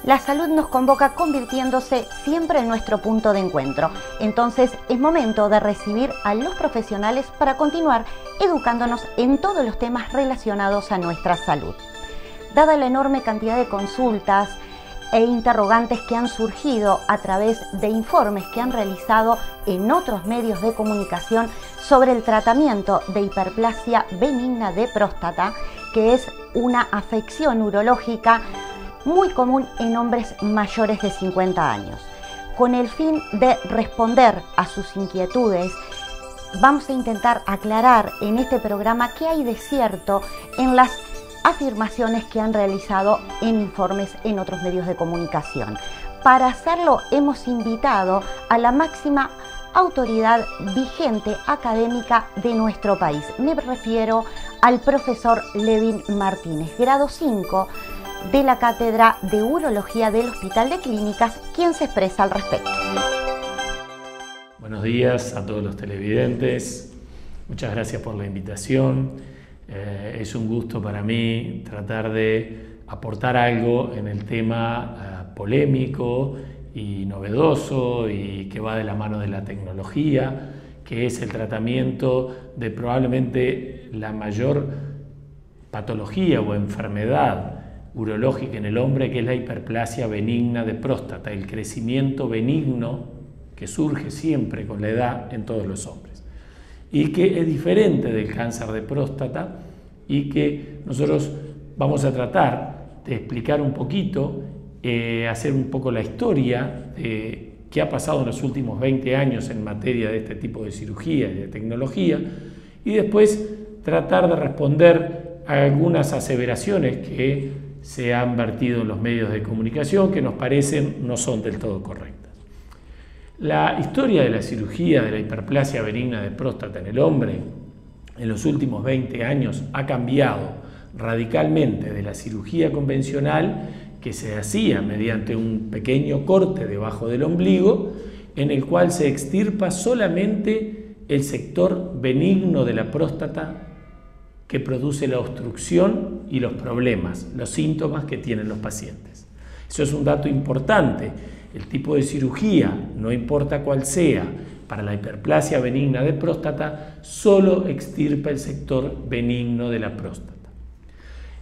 La salud nos convoca convirtiéndose siempre en nuestro punto de encuentro. Entonces es momento de recibir a los profesionales para continuar educándonos en todos los temas relacionados a nuestra salud. Dada la enorme cantidad de consultas e interrogantes que han surgido a través de informes que han realizado en otros medios de comunicación sobre el tratamiento de hiperplasia benigna de próstata, que es una afección urológica muy común en hombres mayores de 50 años. Con el fin de responder a sus inquietudes, vamos a intentar aclarar en este programa qué hay de cierto en las afirmaciones que han realizado en informes en otros medios de comunicación. Para hacerlo hemos invitado a la máxima autoridad vigente académica de nuestro país. Me refiero al profesor Levin Martínez, grado 5 de la Cátedra de Urología del Hospital de Clínicas, quien se expresa al respecto. Buenos días a todos los televidentes. Muchas gracias por la invitación. Es un gusto para mí tratar de aportar algo en el tema polémico y novedoso y que va de la mano de la tecnología, que es el tratamiento de probablemente la mayor patología o enfermedad urológica en el hombre, que es la hiperplasia benigna de próstata, el crecimiento benigno que surge siempre con la edad en todos los hombres y que es diferente del cáncer de próstata y que nosotros vamos a tratar de explicar un poquito, hacer un poco la historia de qué ha pasado en los últimos 20 años en materia de este tipo de cirugía y de tecnología, y después tratar de responder a algunas aseveraciones que se han vertido en los medios de comunicación que nos parecen no son del todo correctas. La historia de la cirugía de la hiperplasia benigna de próstata en el hombre en los últimos 20 años ha cambiado radicalmente de la cirugía convencional, que se hacía mediante un pequeño corte debajo del ombligo, en el cual se extirpa solamente el sector benigno de la próstata que produce la obstrucción y los problemas, los síntomas que tienen los pacientes. Eso es un dato importante. El tipo de cirugía, no importa cuál sea, para la hiperplasia benigna de próstata, solo extirpa el sector benigno de la próstata.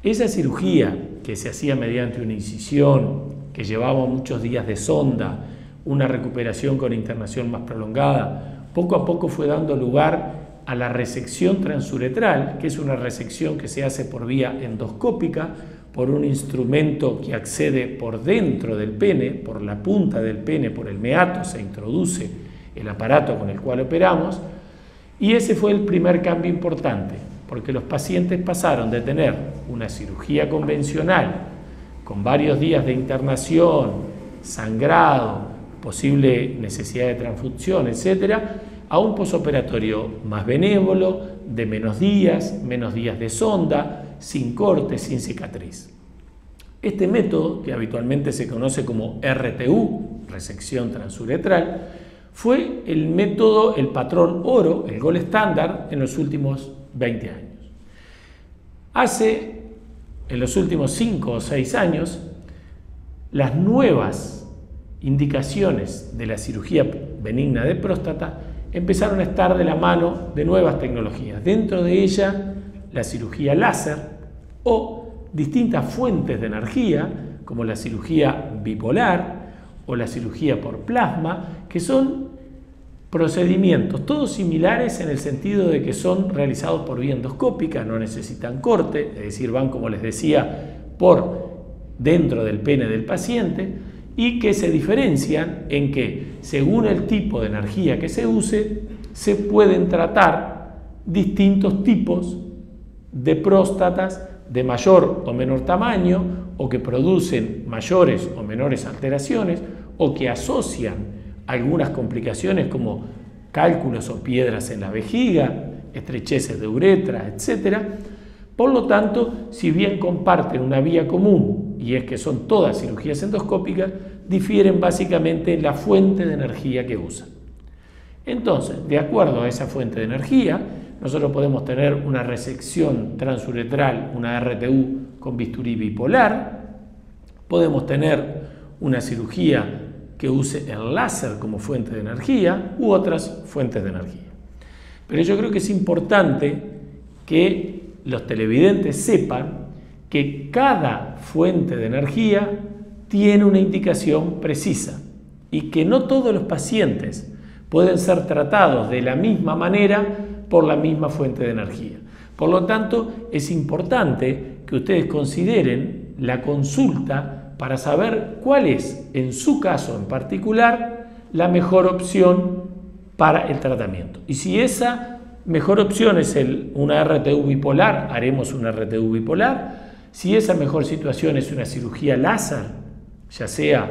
Esa cirugía, que se hacía mediante una incisión, que llevaba muchos días de sonda, una recuperación con internación más prolongada, poco a poco fue dando lugar a la resección transuretral, que es una resección que se hace por vía endoscópica, por un instrumento que accede por dentro del pene, por la punta del pene, por el meato, se introduce el aparato con el cual operamos, y ese fue el primer cambio importante, porque los pacientes pasaron de tener una cirugía convencional con varios días de internación, sangrado, posible necesidad de transfusión, etcétera, a un posoperatorio más benévolo, de menos días de sonda, sin corte, sin cicatriz. Este método, que habitualmente se conoce como RTU, resección transuretral, fue el método, el patrón oro, el gold estándar en los últimos 20 años. En los últimos 5 o 6 años, las nuevas indicaciones de la cirugía benigna de próstata empezaron a estar de la mano de nuevas tecnologías. Dentro de ella, la cirugía láser o distintas fuentes de energía, como la cirugía bipolar o la cirugía por plasma, que son procedimientos todos similares en el sentido de que son realizados por vía endoscópica, no necesitan corte, es decir, van, como les decía, por dentro del pene del paciente, y que se diferencian en que, según el tipo de energía que se use, se pueden tratar distintos tipos de próstatas de mayor o menor tamaño, o que producen mayores o menores alteraciones, o que asocian algunas complicaciones como cálculos o piedras en la vejiga, estrecheces de uretra, etc. Por lo tanto, si bien comparten una vía común, y es que son todas cirugías endoscópicas, difieren básicamente en la fuente de energía que usan. Entonces, de acuerdo a esa fuente de energía, nosotros podemos tener una resección transuretral, una RTU con bisturí bipolar, podemos tener una cirugía que use el láser como fuente de energía u otras fuentes de energía. Pero yo creo que es importante que los televidentes sepan que cada fuente de energía tiene una indicación precisa y que no todos los pacientes pueden ser tratados de la misma manera por la misma fuente de energía. Por lo tanto, es importante que ustedes consideren la consulta para saber cuál es, en su caso en particular, la mejor opción para el tratamiento. Y si esa mejor opción es una RTU bipolar, haremos una RTU bipolar. Si esa mejor situación es una cirugía láser, ya sea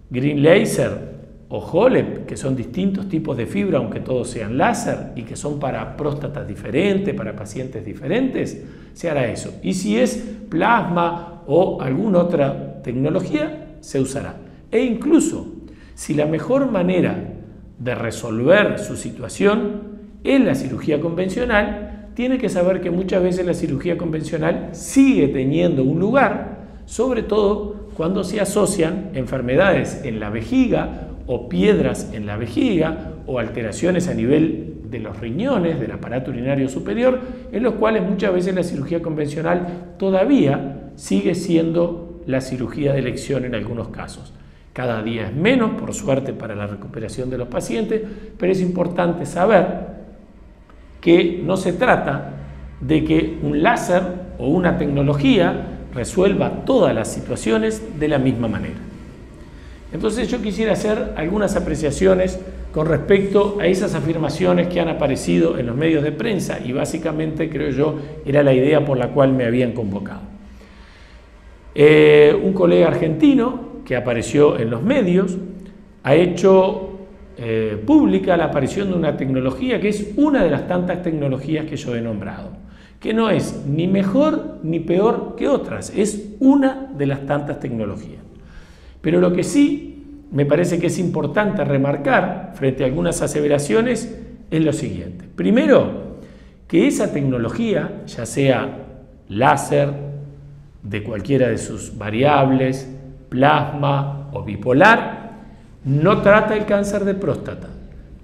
Green Laser o HoLEP, que son distintos tipos de fibra, aunque todos sean láser y que son para próstatas diferentes, para pacientes diferentes, se hará eso. Y si es plasma o alguna otra tecnología, se usará. E incluso, si la mejor manera de resolver su situación es la cirugía convencional, tiene que saber que muchas veces la cirugía convencional sigue teniendo un lugar, sobre todo cuando se asocian enfermedades en la vejiga o piedras en la vejiga o alteraciones a nivel de los riñones, del aparato urinario superior, en los cuales muchas veces la cirugía convencional todavía sigue siendo la cirugía de elección en algunos casos. Cada día es menos, por suerte, para la recuperación de los pacientes, pero es importante saber que no se trata de que un láser o una tecnología resuelva todas las situaciones de la misma manera. Entonces yo quisiera hacer algunas apreciaciones con respecto a esas afirmaciones que han aparecido en los medios de prensa y básicamente, creo yo, era la idea por la cual me habían convocado. Un colega argentino que apareció en los medios ha hecho pública la aparición de una tecnología que es una de las tantas tecnologías que yo he nombrado, que no es ni mejor ni peor que otras, es una de las tantas tecnologías. Pero lo que sí me parece que es importante remarcar frente a algunas aseveraciones es lo siguiente. Primero, que esa tecnología, ya sea láser de cualquiera de sus variables, plasma o bipolar, no trata el cáncer de próstata,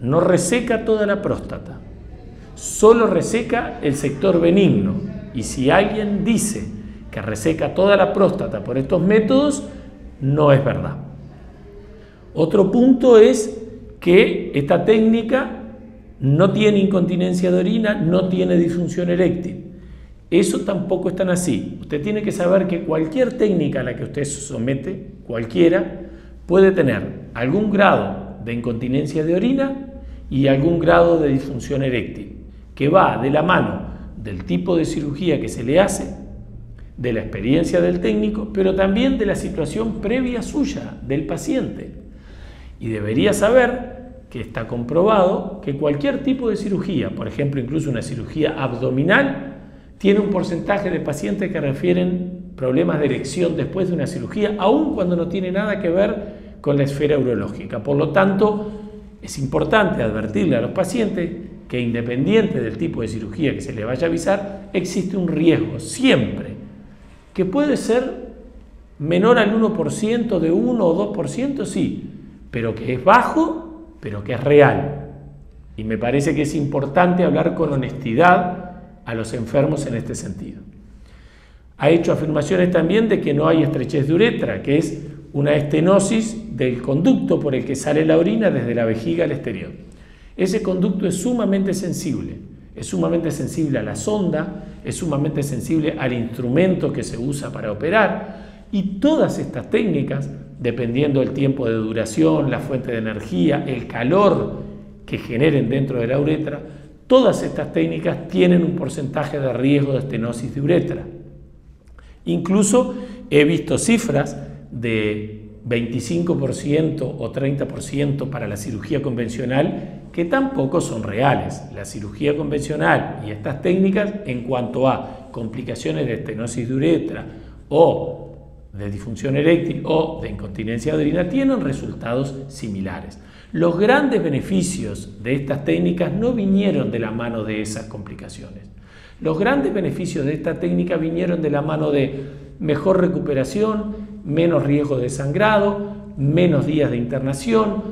no reseca toda la próstata, solo reseca el sector benigno. Y si alguien dice que reseca toda la próstata por estos métodos, no es verdad. Otro punto es que esta técnica no tiene incontinencia de orina, no tiene disfunción eréctil. Eso tampoco es tan así. Usted tiene que saber que cualquier técnica a la que usted se somete, cualquiera, puede tener algún grado de incontinencia de orina y algún grado de disfunción eréctil, que va de la mano del tipo de cirugía que se le hace, de la experiencia del técnico, pero también de la situación previa suya, del paciente. Y debería saber que está comprobado que cualquier tipo de cirugía, por ejemplo, incluso una cirugía abdominal, tiene un porcentaje de pacientes que refieren problemas de erección después de una cirugía, aun cuando no tiene nada que ver con la esfera urológica. Por lo tanto, es importante advertirle a los pacientes que, independiente del tipo de cirugía que se le vaya a avisar, existe un riesgo siempre, que puede ser menor al 1%, de 1 o 2%, sí, pero que es bajo, pero que es real. Y me parece que es importante hablar con honestidad a los enfermos en este sentido. Ha hecho afirmaciones también de que no hay estrechez de uretra, que es una estenosis del conducto por el que sale la orina desde la vejiga al exterior. Ese conducto es sumamente sensible a la sonda, es sumamente sensible al instrumento que se usa para operar, y todas estas técnicas, dependiendo del tiempo de duración, la fuente de energía, el calor que generen dentro de la uretra, todas estas técnicas tienen un porcentaje de riesgo de estenosis de uretra. Incluso he visto cifras de 25% o 30% para la cirugía convencional que tampoco son reales. La cirugía convencional y estas técnicas, en cuanto a complicaciones de estenosis de uretra o de disfunción eréctil o de incontinencia de orina, tienen resultados similares. Los grandes beneficios de estas técnicas no vinieron de la mano de esas complicaciones. Los grandes beneficios de esta técnica vinieron de la mano de mejor recuperación, menos riesgo de sangrado, menos días de internación,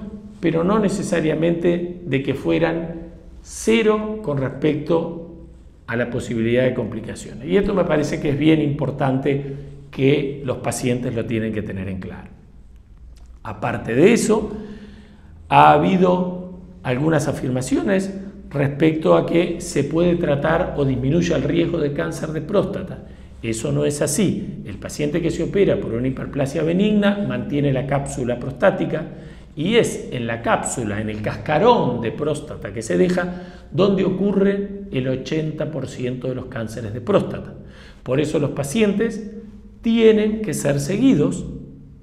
pero no necesariamente de que fueran cero con respecto a la posibilidad de complicaciones. Y esto me parece que es bien importante que los pacientes lo tienen que tener en claro. Aparte de eso, ha habido algunas afirmaciones respecto a que se puede tratar o disminuye el riesgo de cáncer de próstata. Eso no es así. El paciente que se opera por una hiperplasia benigna mantiene la cápsula prostática y es en la cápsula, en el cascarón de próstata que se deja, donde ocurre el 80% de los cánceres de próstata. Por eso los pacientes tienen que ser seguidos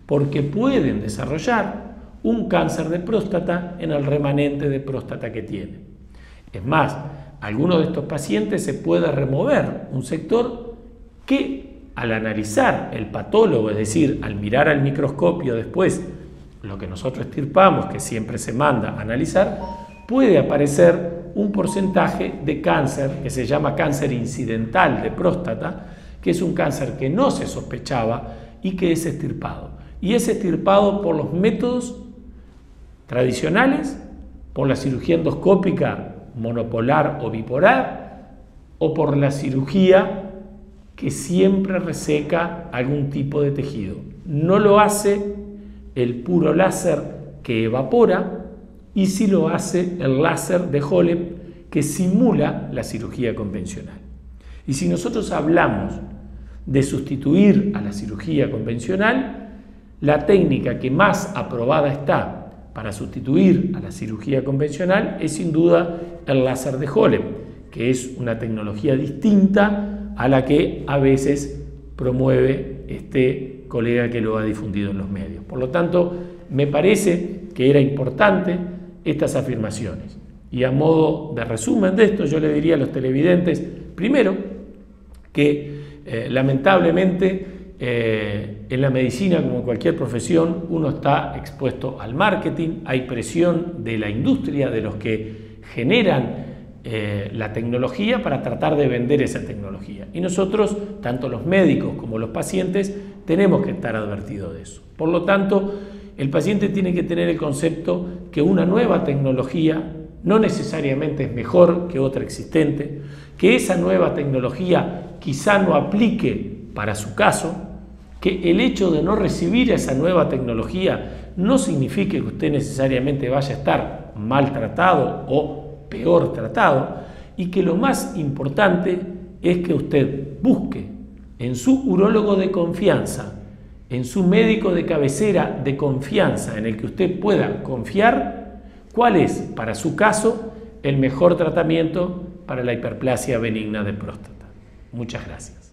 porque pueden desarrollar un cáncer de próstata en el remanente de próstata que tienen. Es más, algunos de estos pacientes se puede remover un sector que al analizar el patólogo, es decir, al mirar al microscopio después lo que nosotros extirpamos, que siempre se manda a analizar, puede aparecer un porcentaje de cáncer que se llama cáncer incidental de próstata, que es un cáncer que no se sospechaba y que es extirpado. Y es extirpado por los métodos tradicionales, por la cirugía endoscópica monopolar o bipolar, o por la cirugía que siempre reseca algún tipo de tejido. No lo hace el puro láser que evapora, y sí lo hace el láser de Holeb que simula la cirugía convencional. Y si nosotros hablamos de sustituir a la cirugía convencional, la técnica que más aprobada está para sustituir a la cirugía convencional es sin duda el láser de Holeb, que es una tecnología distinta a la que a veces promueve este colega que lo ha difundido en los medios. Por lo tanto, me parece que era importante estas afirmaciones. Y a modo de resumen de esto, yo le diría a los televidentes, primero, que lamentablemente en la medicina, como en cualquier profesión, uno está expuesto al marketing, hay presión de la industria, de los que generan la tecnología para tratar de vender esa tecnología. Y nosotros, tanto los médicos como los pacientes, tenemos que estar advertidos de eso. Por lo tanto, el paciente tiene que tener el concepto que una nueva tecnología no necesariamente es mejor que otra existente, que esa nueva tecnología quizá no aplique para su caso, que el hecho de no recibir esa nueva tecnología no signifique que usted necesariamente vaya a estar maltratado o peor tratado, y que lo más importante es que usted busque en su urólogo de confianza, en su médico de cabecera de confianza, en el que usted pueda confiar, cuál es para su caso el mejor tratamiento para la hiperplasia benigna de próstata. Muchas gracias.